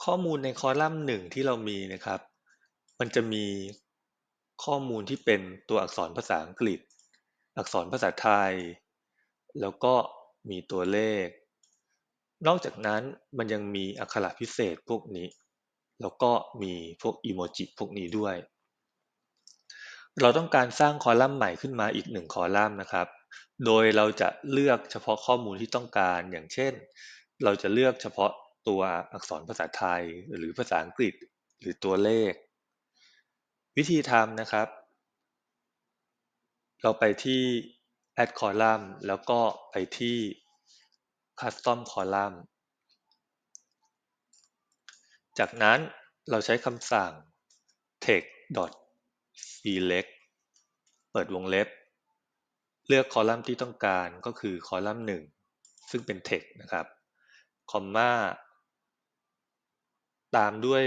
ข้อมูลในคอลัมน์หนึ่งที่เรามีนะครับมันจะมีข้อมูลที่เป็นตัวอักษรภาษาอังกฤษอักษรภาษาไทยแล้วก็มีตัวเลขนอกจากนั้นมันยังมีอักขระพิเศษพวกนี้แล้วก็มีพวกอีโมจิพวกนี้ด้วยเราต้องการสร้างคอลัมน์ใหม่ขึ้นมาอีกหนึ่งคอลัมน์นะครับโดยเราจะเลือกเฉพาะข้อมูลที่ต้องการอย่างเช่นเราจะเลือกเฉพาะตัวอักษรภาษาไทยหรือภาษาอังกฤษหรือตัวเลขวิธีทำนะครับเราไปที่ add column แล้วก็ไปที่ custom column จากนั้นเราใช้คำสั่ง text.select เปิดวงเล็บเลือกคอลัมน์ที่ต้องการก็คือคอลัมน์หนึ่งซึ่งเป็น text นะครับคอมมาตามด้วย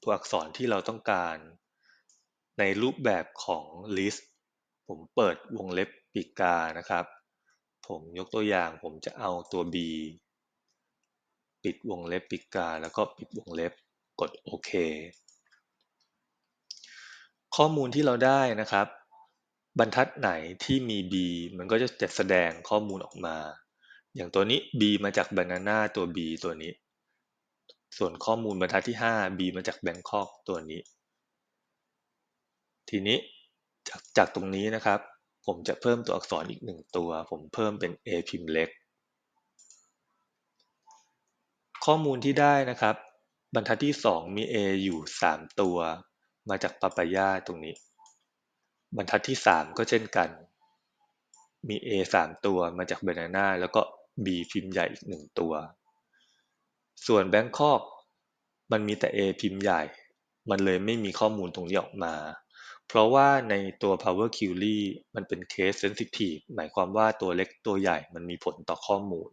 ตัวอักษรที่เราต้องการในรูปแบบของ list ผมเปิดวงเล็บปีกานะครับผมยกตัวอย่างผมจะเอาตัว B ปิดวงเล็บปีกาแล้วก็ปิดวงเล็บกดโอเคข้อมูลที่เราได้นะครับบรรทัดไหนที่มี B มันก็จะแสดงข้อมูลออกมาอย่างตัวนี้ B มาจาก Banana ตัว B ตัวนี้ส่วนข้อมูลบรรทัดที่5 B มาจาก Bangkok ตัวนี้ทีนี้จากตรงนี้นะครับผมจะเพิ่มตัวอักษรอีกหนึ่งตัวผมเพิ่มเป็น A พิมพ์เล็กข้อมูลที่ได้นะครับบรรทัดที่2มี A อยู่3ตัวมาจากปาปายาตรงนี้บรรทัดที่3ก็เช่นกันมี A 3ตัวมาจาก Banana แล้วก็ B พิมพ์ใหญ่อีก1ตัวส่วน Bangkok มันมีแต่ A พิมพ์ใหญ่มันเลยไม่มีข้อมูลตรงนี้ออกมาเพราะว่าในตัว Power Query มันเป็น Case Sensitive หมายความว่าตัวเล็กตัวใหญ่มันมีผลต่อข้อมูล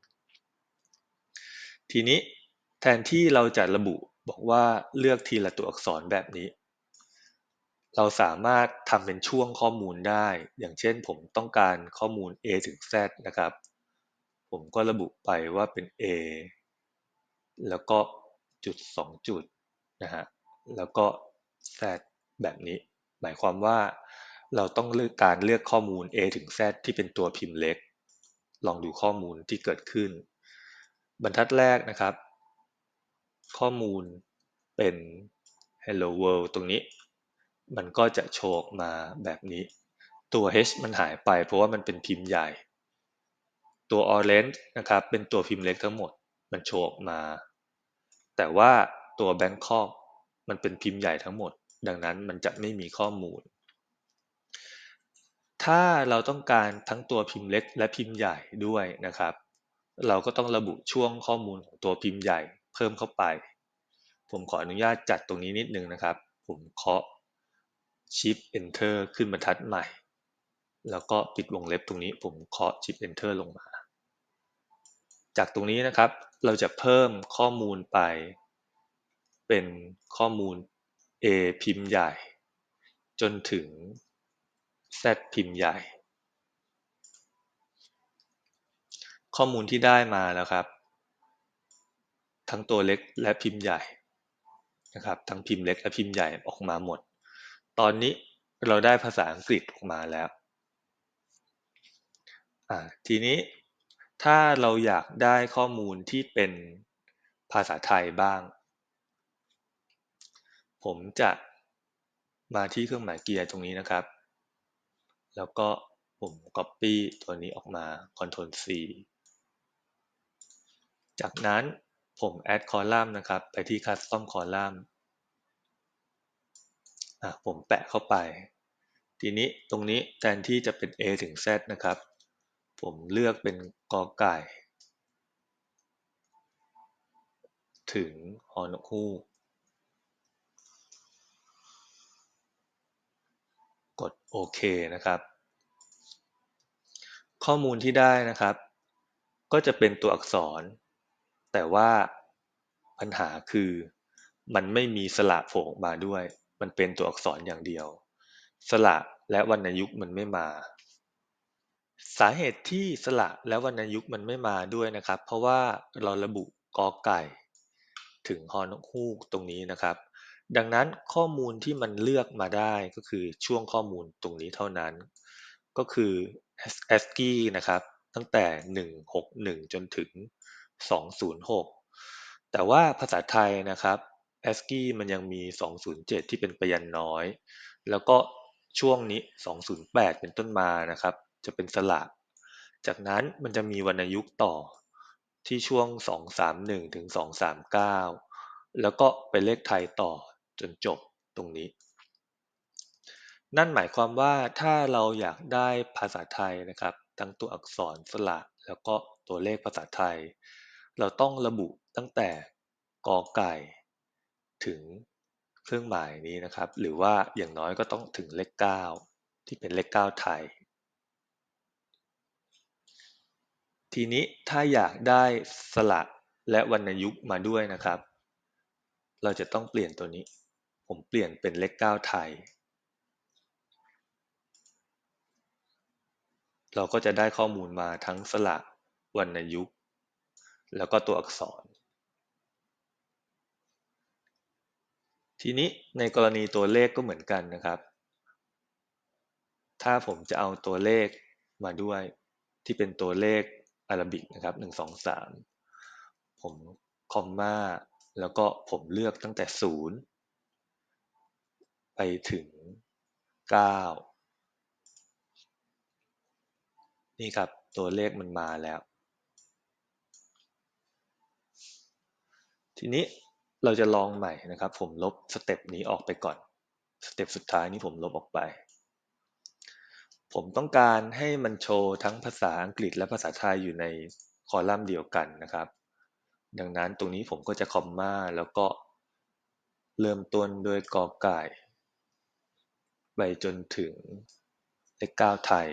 ทีนี้แทนที่เราจะระบุบอกว่าเลือกทีละตัวอักษรแบบนี้เราสามารถทำเป็นช่วงข้อมูลได้อย่างเช่นผมต้องการข้อมูล A ถึง Z นะครับผมก็ระบุไปว่าเป็น A แล้วก็จุด2จุดนะฮะแล้วก็ Z แบบนี้หมายความว่าเราต้องเลือกการเลือกข้อมูล A ถึง Z ที่เป็นตัวพิมพ์เล็กลองดูข้อมูลที่เกิดขึ้นบรรทัดแรกนะครับข้อมูลเป็น Hello World ตรงนี้มันก็จะโชว์ออกมาแบบนี้ตัว H มันหายไปเพราะว่ามันเป็นพิมพ์ใหญ่ตัว Orange นะครับเป็นตัวพิมพ์เล็กทั้งหมดมันโชว์ออกมาแต่ว่าตัว Bangkok มันเป็นพิมพ์ใหญ่ทั้งหมดดังนั้นมันจะไม่มีข้อมูลถ้าเราต้องการทั้งตัวพิมพ์เล็กและพิมพ์ใหญ่ด้วยนะครับเราก็ต้องระบุช่วงข้อมูลของตัวพิมพ์ใหญ่เพิ่มเข้าไปผมขออนุญาตจัดตรงนี้นิดนึงนะครับผมเคาะ Shift Enter ขึ้นบรรทัดใหม่แล้วก็ปิดวงเล็บตรงนี้ผมเคาะ Shift Enter ลงมาจากตรงนี้นะครับเราจะเพิ่มข้อมูลไปเป็นข้อมูล A พิมพ์ใหญ่จนถึง Z พิมพ์ใหญ่ข้อมูลที่ได้มาแล้วครับทั้งตัวเล็กและพิมพ์ใหญ่นะครับทั้งพิมพ์เล็กและพิมพ์ใหญ่ออกมาหมดตอนนี้เราได้ภาษาอังกฤษออกมาแล้วทีนี้ถ้าเราอยากได้ข้อมูลที่เป็นภาษาไทยบ้างผมจะมาที่เครื่องหมายเกียร์ตรงนี้นะครับแล้วก็ผม Copy ตัวนี้ออกมา Ctrl C จากนั้นผม Add Column นะครับไปที่ Custom Column ผมแปะเข้าไปทีนี้ตรงนี้แทนที่จะเป็น A ถึง Z นะครับผมเลือกเป็นกอไก่ถึงฮอนกฮูกกดโอเคนะครับข้อมูลที่ได้นะครับก็จะเป็นตัวอักษรแต่ว่าปัญหาคือมันไม่มีสระโผล่ออกมาด้วยมันเป็นตัวอักษรอย่างเดียวสระและวรรณยุกต์มันไม่มาสาเหตุที่สระและวรรณยุกต์มันไม่มาด้วยนะครับเพราะว่าเราระบุกอไก่ ถึงฮอนกฮูกตรงนี้นะครับดังนั้นข้อมูลที่มันเลือกมาได้ก็คือช่วงข้อมูลตรงนี้เท่านั้นก็คือ ASCII นะครับตั้งแต่161จนถึง206แต่ว่าภาษาไทยนะครับ ASCII มันยังมี207ที่เป็นปยัญชนะน้อยแล้วก็ช่วงนี้208เป็นต้นมานะครับจะเป็นสระจากนั้นมันจะมีวรรณยุกต์ต่อที่ช่วง231ถึง239แล้วก็เป็นเลขไทยต่อจนจบตรงนี้นั่นหมายความว่าถ้าเราอยากได้ภาษาไทยนะครับทั้งตัวอักษรสระแล้วก็ตัวเลขภาษาไทยเราต้องระบุตั้งแต่กอไก่ถึงเครื่องหมายนี้นะครับหรือว่าอย่างน้อยก็ต้องถึงเลขเก้าที่เป็นเลขเก้าไทยทีนี้ถ้าอยากได้สระและวรรณยุกต์มาด้วยนะครับเราจะต้องเปลี่ยนตัวนี้ผมเปลี่ยนเป็นเลขเก้าไทยเราก็จะได้ข้อมูลมาทั้งสระวรรณยุกต์แล้วก็ตัวอักษรทีนี้ในกรณีตัวเลขก็เหมือนกันนะครับถ้าผมจะเอาตัวเลขมาด้วยที่เป็นตัวเลขอาราบิกนะครับ1 2 3ผมคอมมาแล้วก็ผมเลือกตั้งแต่0ไปถึง9นี่ครับตัวเลขมันมาแล้วทีนี้เราจะลองใหม่นะครับผมลบสเต็ปนี้ออกไปก่อนสเต็ปสุดท้ายนี้ผมลบออกไปผมต้องการให้มันโชว์ทั้งภาษาอังกฤษและภาษาไทยอยู่ในคอลัมน์เดียวกันนะครับดังนั้นตรงนี้ผมก็จะคอมมาแล้วก็เริ่มต้นด้วยกอไก่ไปจนถึงเลขเก้าไทย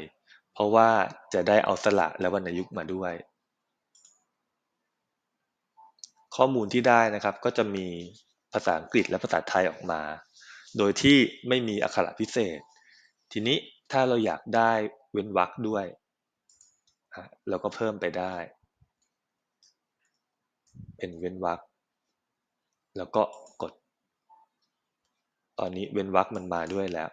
เพราะว่าจะได้เอาสระและวรรณยุกต์มาด้วย ข้อมูลที่ได้นะครับก็จะมีภาษาอังกฤษและภาษาไทยออกมาโดยที่ไม่มีอักขระพิเศษทีนี้ถ้าเราอยากได้เว้นวรรคด้วยเราก็เพิ่มไปได้เป็นเว้นวรรคแล้วก็กดตอนนี้เว้นวรรคมันมาด้วยแล้ว